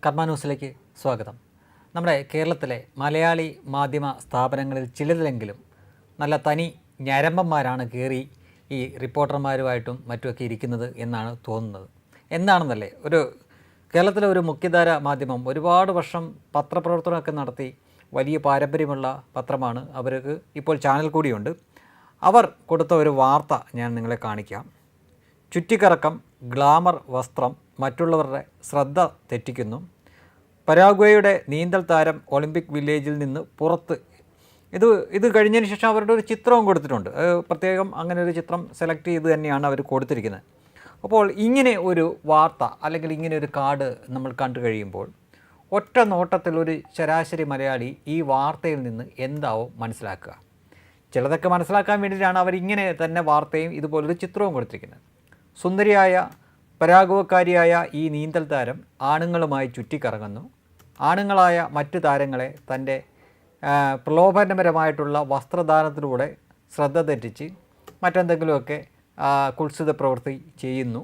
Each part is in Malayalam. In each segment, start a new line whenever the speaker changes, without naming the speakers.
കർമ്മ ന്യൂസിലേക്ക് സ്വാഗതം. നമ്മുടെ കേരളത്തിലെ മലയാളി മാധ്യമ സ്ഥാപനങ്ങളിൽ ചിലതിലെങ്കിലും നല്ല തനി ഞരമ്പന്മാരാണ് കയറി ഈ റിപ്പോർട്ടർമാരുമായിട്ടും മറ്റുമൊക്കെ ഇരിക്കുന്നത് എന്നാണ് തോന്നുന്നത്. എന്താണെന്നല്ലേ, കേരളത്തിലെ ഒരു മുഖ്യധാര മാധ്യമം ഒരുപാട് വർഷം പത്രപ്രവർത്തനമൊക്കെ നടത്തി വലിയ പാരമ്പര്യമുള്ള പത്രമാണ്. അവർക്ക് ഇപ്പോൾ ചാനൽ കൂടിയുണ്ട്. അവർ കൊടുത്ത ഒരു വാർത്ത ഞാൻ നിങ്ങളെ കാണിക്കാം. ചുറ്റിക്കറക്കം, ഗ്ലാമർ വസ്ത്രം മറ്റുള്ളവരുടെ ശ്രദ്ധ തെറ്റിക്കുന്നു. പരാഗ്വേയുടെ നീന്തൽ താരം ഒളിമ്പിക് വില്ലേജിൽ നിന്ന് പുറത്ത്. ഇത് കഴിഞ്ഞതിന് ശേഷം അവരുടെ ഒരു ചിത്രവും കൊടുത്തിട്ടുണ്ട്. പ്രത്യേകം അങ്ങനെ ഒരു ചിത്രം സെലക്ട് ചെയ്ത് തന്നെയാണ് അവർ കൊടുത്തിരിക്കുന്നത്. അപ്പോൾ ഇങ്ങനെ ഒരു വാർത്ത അല്ലെങ്കിൽ ഇങ്ങനെ ഒരു കാർഡ് നമ്മൾ കണ്ടു കഴിയുമ്പോൾ ഒറ്റ നോട്ടത്തിൽ ഒരു ശരാശരി മലയാളി ഈ വാർത്തയിൽ നിന്ന് എന്താവും മനസ്സിലാക്കുക? ചിലതൊക്കെ മനസ്സിലാക്കാൻ വേണ്ടിയിട്ടാണ് അവരിങ്ങനെ തന്നെ വാർത്തയും ഇതുപോലൊരു ചിത്രവും കൊടുത്തിരിക്കുന്നത്. സുന്ദരിയായ പരാഗ്വേക്കാരിയായ ഈ നീന്തൽ താരം ആണുങ്ങളുമായി ചുറ്റിക്കറങ്ങുന്നു. ആണുങ്ങളായ മറ്റു താരങ്ങളെ തൻ്റെ പ്രലോഭനപരമായിട്ടുള്ള വസ്ത്രദാനത്തിലൂടെ ശ്രദ്ധ തെറ്റിച്ച് മറ്റെന്തെങ്കിലുമൊക്കെ കുത്സിത പ്രവൃത്തി ചെയ്യുന്നു.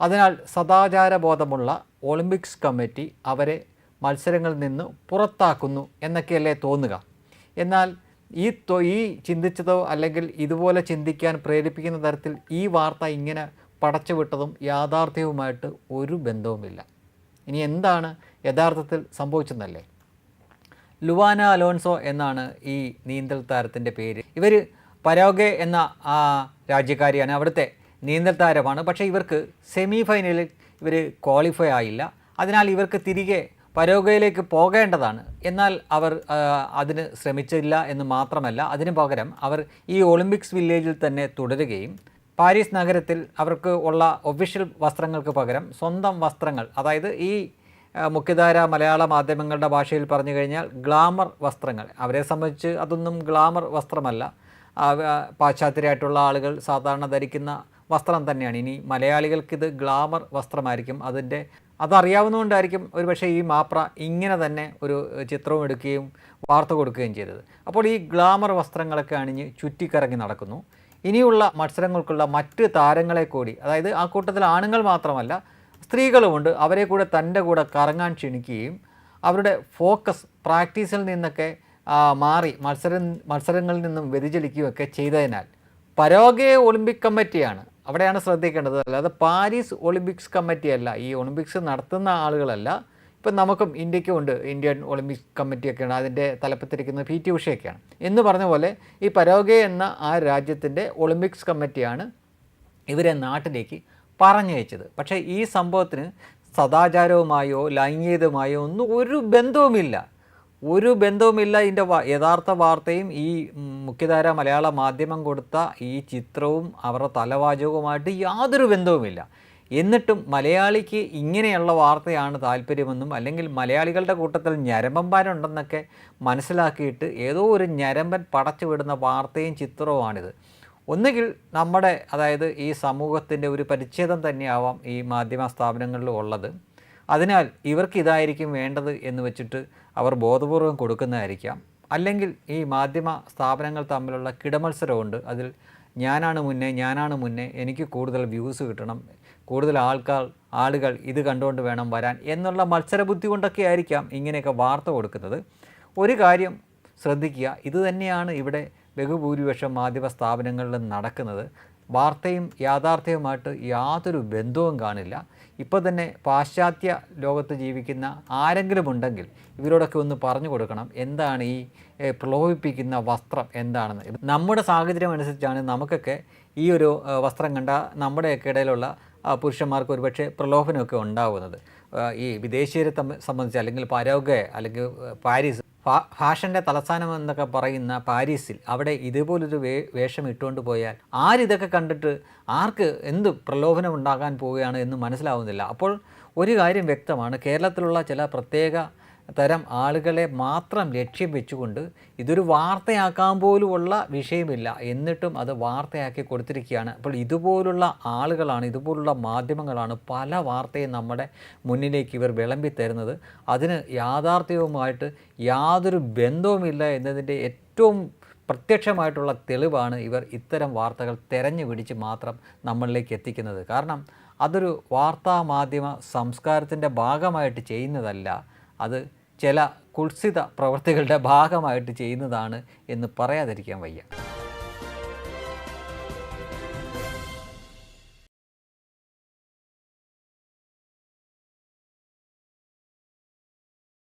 അതിനാൽ സദാചാരബോധമുള്ള ഒളിമ്പിക്സ് കമ്മിറ്റി അവരെ മത്സരങ്ങളിൽ നിന്ന് പുറത്താക്കുന്നു എന്നൊക്കെയല്ലേ തോന്നുക. എന്നാൽ ഈ ചിന്തിച്ചതോ അല്ലെങ്കിൽ ഇതുപോലെ ചിന്തിക്കാൻ പ്രേരിപ്പിക്കുന്ന തരത്തിൽ ഈ വാർത്ത ഇങ്ങനെ പടച്ചുവിട്ടതും യാഥാർത്ഥ്യവുമായിട്ട് ഒരു ബന്ധവുമില്ല. ഇനി എന്താണ് യഥാർത്ഥത്തിൽ സംഭവിച്ചെന്നല്ലേ? ലുവാന അലോൺസോ എന്നാണ് ഈ നീന്തൽ താരത്തിൻ്റെ പേര്. ഇവർ പരാഗ്വേ എന്ന രാജ്യക്കാരിയാണ്, അവിടുത്തെ നീന്തൽ താരമാണ്. പക്ഷേ ഇവർക്ക് സെമി ഫൈനലിൽ ഇവർ ക്വാളിഫൈ ആയില്ല. അതിനാൽ ഇവർക്ക് തിരികെ പരാഗ്വേയിലേക്ക് പോകേണ്ടതാണ്. എന്നാൽ അവർ അതിന് ശ്രമിച്ചില്ല എന്ന് മാത്രമല്ല, അതിന് പകരം അവർ ഈ ഒളിമ്പിക്സ് വില്ലേജിൽ തന്നെ തുടരുകയും പാരീസ് നഗരത്തിൽ അവർക്ക് ഉള്ള ഒഫീഷ്യൽ വസ്ത്രങ്ങൾക്ക് പകരം സ്വന്തം വസ്ത്രങ്ങൾ, അതായത് ഈ മുഖ്യധാര മലയാള മാധ്യമങ്ങളുടെ ഭാഷയിൽ പറഞ്ഞു കഴിഞ്ഞാൽ ഗ്ലാമർ വസ്ത്രങ്ങൾ, അവരെ സംബന്ധിച്ച് അതൊന്നും ഗ്ലാമർ വസ്ത്രമല്ല, പാശ്ചാത്യരായിട്ടുള്ള ആളുകൾ സാധാരണ ധരിക്കുന്ന വസ്ത്രം തന്നെയാണ്. ഇനി മലയാളികൾക്കിത് ഗ്ലാമർ വസ്ത്രമായിരിക്കും. അതറിയാവുന്നതുകൊണ്ടായിരിക്കും ഒരുപക്ഷെ ഈ മാപ്ര ഇങ്ങനെ തന്നെ ഒരു ചിത്രവും എടുക്കുകയും വാർത്ത കൊടുക്കുകയും ചെയ്തത്. അപ്പോൾ ഈ ഗ്ലാമർ വസ്ത്രങ്ങളൊക്കെ അണിഞ്ഞ് ചുറ്റിക്കറങ്ങി നടക്കുന്നു. ഇനിയുള്ള മത്സരങ്ങൾക്കുള്ള മറ്റ് താരങ്ങളെ കൂടി, അതായത് ആ കൂട്ടത്തിൽ ആണുങ്ങൾ മാത്രമല്ല സ്ത്രീകളുമുണ്ട്, അവരെ കൂടെ തൻ്റെ കൂടെ കറങ്ങാൻ ക്ഷണിക്കുകയും അവരുടെ ഫോക്കസ് പ്രാക്ടീസിൽ നിന്നൊക്കെ മാറി മത്സരങ്ങളിൽ നിന്നും വ്യതിചലിക്കുകയൊക്കെ ചെയ്തതിനാൽ പരാഗ്വേ ഒളിമ്പിക് കമ്മിറ്റിയാണ് അവിടെയാണ് ശ്രദ്ധിക്കേണ്ടത്, അല്ലാതെ പാരീസ് ഒളിമ്പിക്സ് കമ്മിറ്റിയല്ല. ഈ ഒളിമ്പിക്സ് നടത്തുന്ന ആളുകളല്ല. ഇപ്പം നമുക്കും ഇന്ത്യക്കും ഉണ്ട് ഇന്ത്യൻ ഒളിമ്പിക്സ് കമ്മിറ്റിയൊക്കെയാണ്, അതിൻ്റെ തലപ്പത്തിരിക്കുന്നത് PT ഉഷയൊക്കെയാണ്. എന്ന് പറഞ്ഞ പോലെ ഈ പരാഗ്വേ എന്ന ആ രാജ്യത്തിൻ്റെ ഒളിമ്പിക്സ് കമ്മിറ്റിയാണ് ഇവരെ നാട്ടിലേക്ക് പറഞ്ഞയച്ചത്. പക്ഷേ ഈ സംഭവത്തിന് സദാചാരവുമായോ ലൈംഗികതയുമായോ ഒന്നും ഒരു ബന്ധവുമില്ല. ഇതിൻ്റെ യഥാർത്ഥ വാർത്തയും ഈ മുഖ്യധാര മലയാള മാധ്യമം കൊടുത്ത ഈ ചിത്രവും അവരുടെ തലവാചകവുമായിട്ട് യാതൊരു ബന്ധവുമില്ല. എന്നിട്ടും മലയാളിക്ക് ഇങ്ങനെയുള്ള വാർത്തയാണ് താല്പര്യമെന്നും അല്ലെങ്കിൽ മലയാളികളുടെ കൂട്ടത്തിൽ ഞരമ്പന്മാരുണ്ടെന്നൊക്കെ മനസ്സിലാക്കിയിട്ട് ഏതോ ഒരു ഞരമ്പൻ പടച്ചു വിടുന്ന വാർത്തയും ചിത്രവുമാണിത്. ഒന്നുകിൽ നമ്മുടെ, അതായത് ഈ സമൂഹത്തിൻ്റെ ഒരു പരിച്ഛേദം തന്നെയാവാം ഈ മാധ്യമ സ്ഥാപനങ്ങളിൽ ഉള്ളത്. അതിനാൽ ഇവർക്ക് ഇതായിരിക്കും വേണ്ടത് എന്ന് വെച്ചിട്ട് അവർ ബോധപൂർവം കൊടുക്കുന്നതായിരിക്കാം. അല്ലെങ്കിൽ ഈ മാധ്യമ സ്ഥാപനങ്ങൾ തമ്മിലുള്ള കിടമത്സരമുണ്ട്. അതിൽ ഞാനാണ് മുന്നേ, എനിക്ക് കൂടുതൽ വ്യൂസ് കിട്ടണം, കൂടുതൽ ആളുകൾ ഇത് കണ്ടുകൊണ്ട് വേണം വരാൻ എന്നുള്ള മത്സരബുദ്ധി കൊണ്ടൊക്കെ ആയിരിക്കാം ഇങ്ങനെയൊക്കെ വാർത്ത കൊടുക്കുന്നത്. ഒരു കാര്യം ശ്രദ്ധിക്കുക, ഇത് തന്നെയാണ് ഇവിടെ ബഹുഭൂരിപക്ഷം മാധ്യമ സ്ഥാപനങ്ങളിലും നടക്കുന്നത്. വാർത്തയും യാഥാർത്ഥ്യവുമായിട്ട് യാതൊരു ബന്ധവും കാണില്ല. ഇപ്പോൾ തന്നെ പാശ്ചാത്യ ലോകത്ത് ജീവിക്കുന്ന ആരെങ്കിലും ഉണ്ടെങ്കിൽ ഇവരോടൊക്കെ ഒന്ന് പറഞ്ഞു കൊടുക്കണം എന്താണ് ഈ പ്രലോഭിപ്പിക്കുന്ന വസ്ത്രം എന്താണെന്ന്. നമ്മുടെ സാഹചര്യം അനുസരിച്ചാണ് നമുക്കൊക്കെ ഈ ഒരു വസ്ത്രം കണ്ട നമ്മുടെയൊക്കെ ഇടയിലുള്ള പുരുഷന്മാർക്ക് ഒരുപക്ഷെ പ്രലോഭനമൊക്കെ ഉണ്ടാകുന്നത്. ഈ വിദേശീയരെ സംബന്ധിച്ച് അല്ലെങ്കിൽ പരാഗ്വേ അല്ലെങ്കിൽ പാരീസ്, ഫാഷൻ്റെ തലസ്ഥാനം എന്നൊക്കെ പറയുന്ന പാരീസിൽ അവിടെ ഇതുപോലൊരു വേഷം ഇട്ടുകൊണ്ട് പോയാൽ ആരിതൊക്കെ കണ്ടിട്ട് ആർക്ക് എന്ത് പ്രലോഭനം ഉണ്ടാകാൻ പോവുകയാണ് എന്ന് മനസ്സിലാവുന്നില്ല. അപ്പോൾ ഒരു കാര്യം വ്യക്തമാണ്, കേരളത്തിലുള്ള ചില പ്രത്യേക തരം ആളുകളെ മാത്രം ലക്ഷ്യം വെച്ചുകൊണ്ട് ഇതൊരു വാർത്തയാക്കാൻ പോലുമുള്ള വിഷയമില്ല, എന്നിട്ടും അത് വാർത്തയാക്കി കൊടുത്തിരിക്കുകയാണ്. അപ്പോൾ ഇതുപോലുള്ള ആളുകളാണ്, ഇതുപോലുള്ള മാധ്യമങ്ങളാണ് പല വാർത്തയും നമ്മുടെ മുന്നിലേക്ക് ഇവർ വിളമ്പി തരുന്നത്. അതിന് യാഥാർത്ഥ്യവുമായിട്ട് യാതൊരു ബന്ധവുമില്ല എന്നതിൻ്റെ ഏറ്റവും പ്രത്യക്ഷമായിട്ടുള്ള തെളിവാണ് ഇവർ ഇത്തരം വാർത്തകൾ തെരഞ്ഞു പിടിച്ച് മാത്രം നമ്മളിലേക്ക് എത്തിക്കുന്നത്. കാരണം അതൊരു വാർത്താമാധ്യമ സംസ്കാരത്തിൻ്റെ ഭാഗമായിട്ട് ചെയ്യുന്നതല്ല, അത് ചില കുത്സിത പ്രവൃത്തികളുടെ ഭാഗമായിട്ട് ചെയ്യുന്നതാണ് എന്ന് പറയാതിരിക്കാൻ വയ്യ.